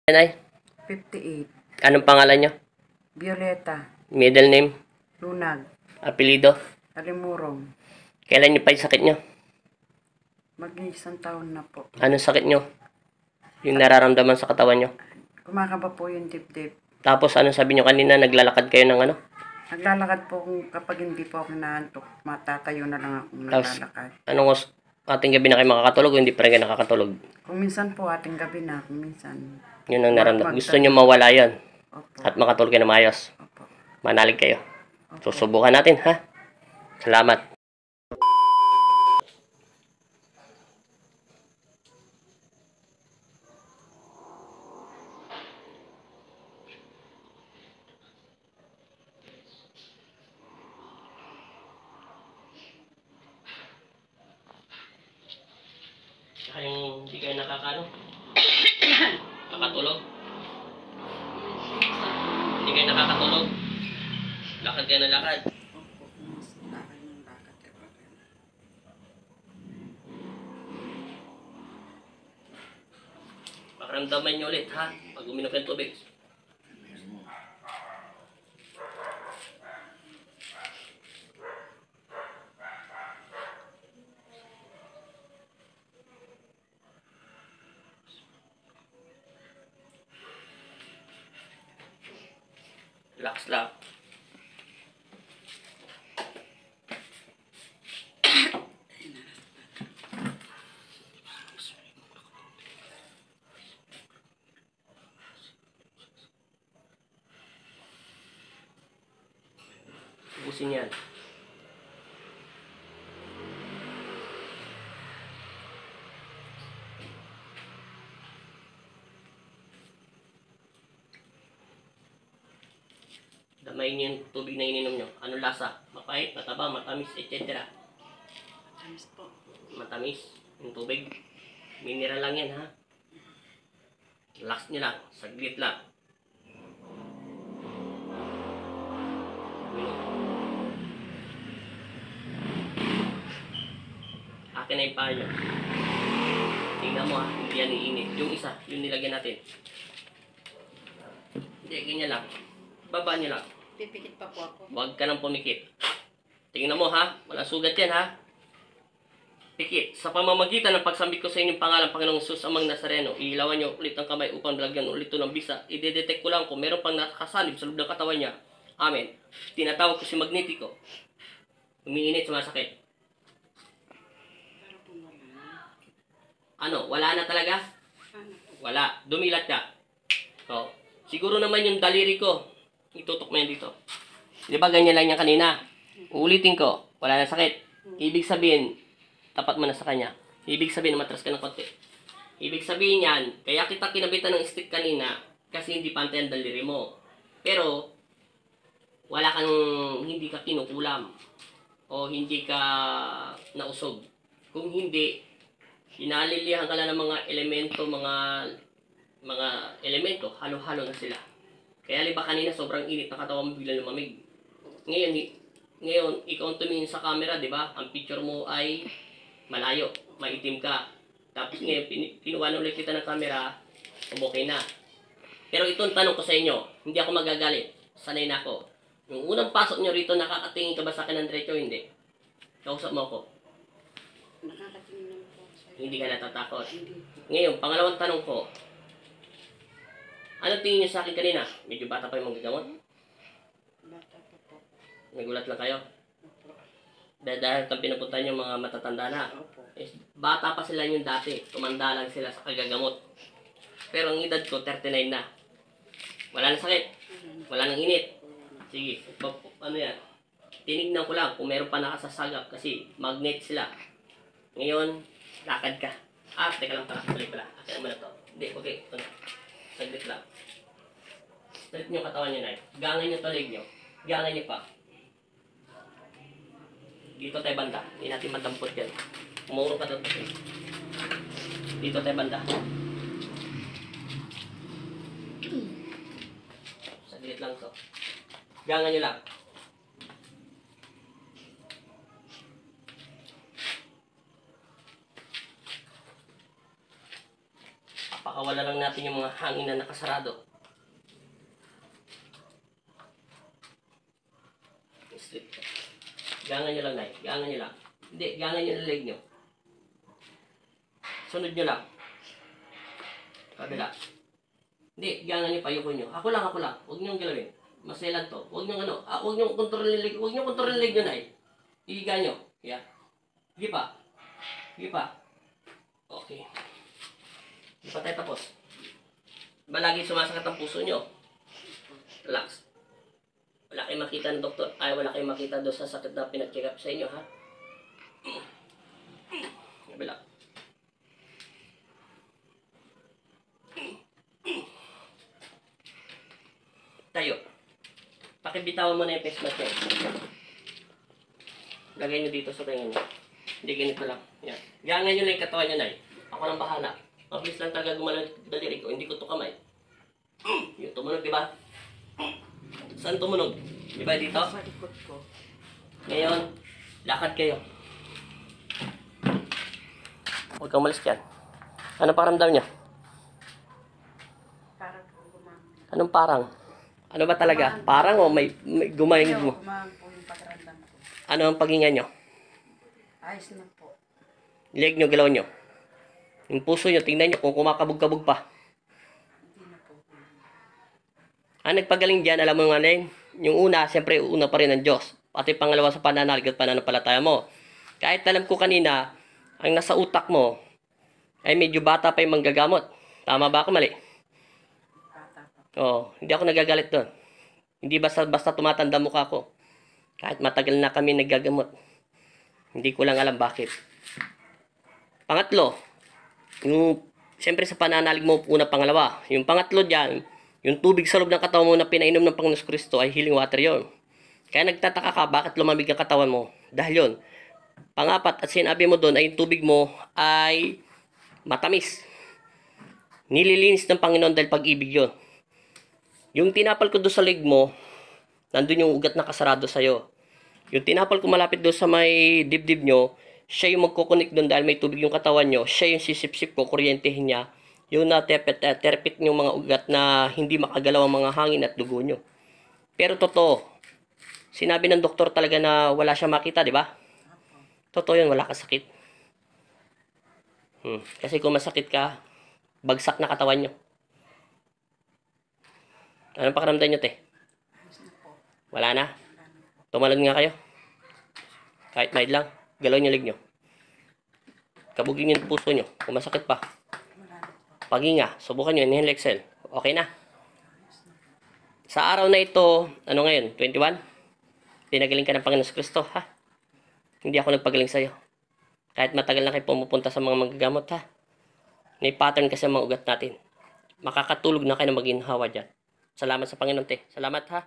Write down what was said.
Nay, 58. anong pangalan nyo? Violeta. Middle name? Lunag. Apelido? Alimurong. Kailan nyo pa yung sakit nyo? Mag-isang taon na po. Anong sakit nyo? Yung nararamdaman sa katawan nyo? Kumakaba po yung dibdib. Tapos anong sabi nyo kanina? Naglalakad kayo ng ano? Naglalakad po kung kapag hindi po ako naantok, matatayo na lang akong Tapos, naglalakad. anong ating gabi na kayo makakatulog o hindi pa rin kayo nakakatulog? Kung minsan po ating gabi na, kung minsan. Yun ang nararamdaman. Gusto nyo mawala yon Opo. at makatulog kayo na maayos. Opo. Manalig kayo. Opo. Susubukan natin, ha? Salamat. Saka yung hindi kayo nakakatulog? Hindi kayo nakakatulog? Lakad kayo na lakad? Opo. Mas lakad ng lakad kapag Makaramdaman nyo ulit, ha? Pag uminom kayo ng tubig. Relax lang. Ubusin yan. Damay niyo yung tubig na ininom nyo. Anong lasa? Mapait, mataba, matamis, etc. matamis po. Matamis yung tubig. Mineral lang yan, ha? Relax nyo lang. Saglit lang. Akin na yung paa nyo. Tingnan mo, ha? Hindi yan iinit. Yung isa, yung nilagyan natin. Hindi, ganyan lang. Baba nyo lang. Pipikit pa po ako. Huwag ka nang pumikit. Tingnan mo, ha? Walang sugat yan, ha? Pikit. Sa pamamagitan ng pagsambit ko sa inyong pangalan, Panginoong Jesus Amang Nazareno, iilawan nyo ulit ang kamay upang dalagyan ulit ito ng bisa. Idedetect ko lang kung meron pang nakasalib sa loob ng katawan niya. Amen. Tinatawag ko si Magnetico. Umiinit, sumasakit. Pero kung wala na. Ano? Wala na talaga? Ano? Wala. Dumilat ka. So, siguro naman yung daliri ko. Itutok mo yan dito. Di ba ganyan lang yan kanina? Uulitin ko. Wala na sakit. Ibig sabihin, tapat mo na sa kanya. Ibig sabihin, matras ka ng konti. Ibig sabihin yan, kaya kita kinabitan ng stick kanina kasi hindi pantay ang daliri mo. Pero, wala kang, hindi ka kinukulam o hindi ka nausog. Kung hindi, hinalilihan ka lang ng mga elemento, mga elemento, halo-halo na sila. Kaya liba kanina sobrang init, nakatawa mo bigla lumamig. Ngayon, ikaw ang tumingin sa camera, di ba? Ang picture mo ay malayo, maitim ka. Tapos ngayon, kinuha ulit kita ng camera, okay na. Pero ito ang tanong ko sa inyo, hindi ako magagalit, sanay na ako. Yung unang pasok nyo rito, nakakatingin ka ba sa akin ng diretso? Hindi. Kausap mo ako. Nakakatingin lang po sa'yo. Hindi ka natatakot. Hindi. Ngayon, pangalawang tanong ko, ano tingin niyo sa akin kanina? Medyo bata pa yung mga gagamot? Bata pa po. Nagulat lang kayo? Opo. Dahil kang pinapunta niyo mga matatanda na. Opo. Bata pa sila yung dati. Tumanda lang sila sa kagagamot. Pero ang edad ko, 39 na. Wala nang sakit. Wala nang init. Sige, ano yan? Tinignan ko lang kung meron pa nakasasagap kasi magnet sila. Ngayon, lakad ka. Teka lang pala. Balik pala. Akin naman na to. Hindi, okay. Saglit lang. Saglit nyo katawan nyo na. Gangan nyo talig nyo. Gangan nyo pa. Dito tayo banda. Hindi natin madampot yan. Umuro ka doon. Dito tayo banda. Saglit lang to. Gangan nyo lang. Napakawalan na lang natin yung mga hangin na nakasarado. Strip. Gangan nyo lang, Nay. Gangan nyo lang. Hindi, gangan nyo yung leg nyo. Sunod nyo lang. Kabila. Hindi, gangan nyo, payuko nyo. Ako lang. Huwag nyo galawin. Maselan to. Huwag nyo huwag nyo kontrolin leg. Huwag nyo kontrolin leg nyo, Nay. Iiga nyo. Yeah. Sige pa. Okay. Hindi pa tayo tapos. Diba lagi sumasakit ang puso nyo? Relax. Wala kayong makita ng doktor. Ay, wala kayong makita doon sa sakit na pinag-check up sa inyo, ha? Kabila. Tayo. Pakibitawan mo na yung face mask nyo. Lagay nyo dito sa tenga nyo. Hindi, ganito lang. Yan. Gangan nyo lang yung katawan nyo, Nay. Ako lang bahala. Mabilis lang talaga gumalaw yung daliri ko. Hindi ko to kamay. Yung tumunog, di ba? Saan tumunog? Di ba dito? Sa likod ko. Ngayon, lakad kayo. Huwag kang umalis dyan. Ano pakiramdam niya? Parang gumang. Anong parang? Ano ba talaga? Parang o may gumayang mo? Gumang po yung pakiramdam ko. Ano ang paghinga nyo? Ayos na po. Leg nyo, galaw nyo. Yung puso nyo, tingnan nyo kung kumakabog-kabog pa. Hindi na po. Nagpagaling dyan, alam mo nga na yung una, siyempre una pa rin ng Diyos. Pati pangalawa sa pananalig at pananampalataya mo. Kahit alam ko kanina, ang nasa utak mo ay medyo bata pa yung manggagamot. Tama ba ako mali? Bata pa. Oo, hindi ako nagagalit doon. Hindi basta tumatanda mukha ko. Kahit matagal na kami naggagamot. Hindi ko lang alam bakit. Pangatlo, yung siyempre sa pananalig mo una pangalawa. Yung pangatlo diyan, yung tubig sa loob ng katawan mo na pinainom ng Panginoon Kristo ay healing water yon. Kaya nagtataka ka bakit lumamig ang katawan mo. Dahil yon. Pangapat at sinabi mo doon ay yung tubig mo ay matamis. Nililinis ng Panginoon dahil pag-ibig yon. Yung tinapal ko doon sa leg mo, nandun yung ugat na kasarado sa'yo. Yung tinapal ko malapit doon sa may dibdib nyo, siya yung magkukunik doon dahil may tubig yung katawan nyo. Siya yung sisip-sip ko, kuryentehin niya. Yung terpit yung mga ugat na hindi makagalaw ang mga hangin at dugo nyo. Pero totoo, sinabi ng doktor talaga na wala siya makita, di ba? Totoo yun, wala kang sakit. Kasi kung masakit ka, bagsak na katawan nyo. Anong pakiramdam nyo, te? Ayos na po. Wala na? Tumalon nga kayo. Kahit mild lang, galaw nyo leg nyo. Kabugin yung puso nyo. Kung masakit pa. Wala na po. Paghinga, subukan nyo, inhale, exhale. Okay na. Sa araw na ito, ano ngayon, 21? Pinagaling ka ng Panginoon Kristo, ha? Hindi ako nagpagaling sa'yo. Kahit matagal na kayo pumupunta sa mga manggagamot, ha? May pattern kasi ang mga ugat natin. Makakatulog na kayo na maginhawa dyan. Salamat sa Panginoon, te. Salamat, ha?